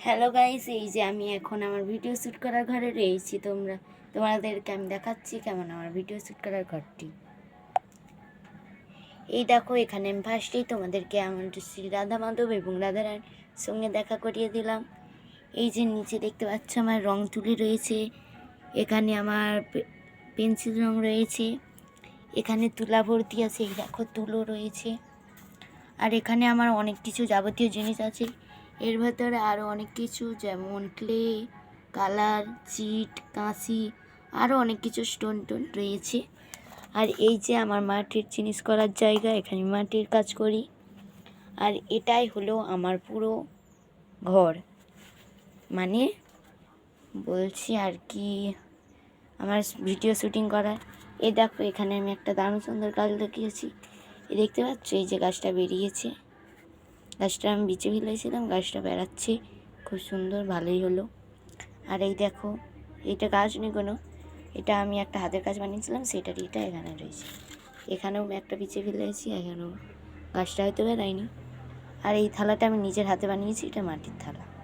Hello guys, এই যে আমি এখন আমার ভিডিও শ্যুট করার ঘরে রয়েছি। তোমাদেরকে আমি দেখাচ্ছি কেমন আমার ভিডিও শ্যুট করার ঘরটি। এই দেখো, এখানে আমি ফার্স্টেই তোমাদেরকে আমার শ্রী রাধা মাধব এবং রাধারানীর সঙ্গে দেখা করিয়ে দিলাম। এই যে নিচে দেখতে পাচ্ছ আমার রং তুলি রয়েছে, এখানে আমার পেন্সিল রং রয়েছে, এখানে তুলা ভর্তি আছে, এই দেখো তুলো রয়েছে। আর এখানে আমার অনেক কিছু যাবতীয় জিনিস আছে। এর ভেতরে আরও অনেক কিছু, যেমন ক্লে, কালার, চিট, কাঁচি, আরও অনেক কিছু স্টোন টোন রয়েছে। আর এই যে আমার মাটির জিনিস করার জায়গা, এখানে মাটির কাজ করি। আর এটাই হলো আমার পুরো ঘর, মানে বলছি আর কি আমার ভিডিও শ্যুটিং করার। এই দেখো, এখানে আমি একটা দারুণ সুন্দর গাছ দেখিয়েছি। দেখতে পাচ্ছ, এই যে গাছটা বেরিয়েছে, গাছটা আমি বিচে ফেলেছিলাম, গাছটা বেড়াচ্ছে খুব সুন্দর, ভালোই হলো। আর এই দেখো, এটা গাছ নেই কোনো, এটা আমি একটা হাতের কাজ বানিয়েছিলাম, সেটার এটা এখানে রয়েছে। এখানেও আমি একটা বিচে ফেলেছি, এখানেও গাছটা হয়তো বেড়ায়নি। আর এই থালাটা আমি নিজের হাতে বানিয়েছি, এটা মাটির থালা।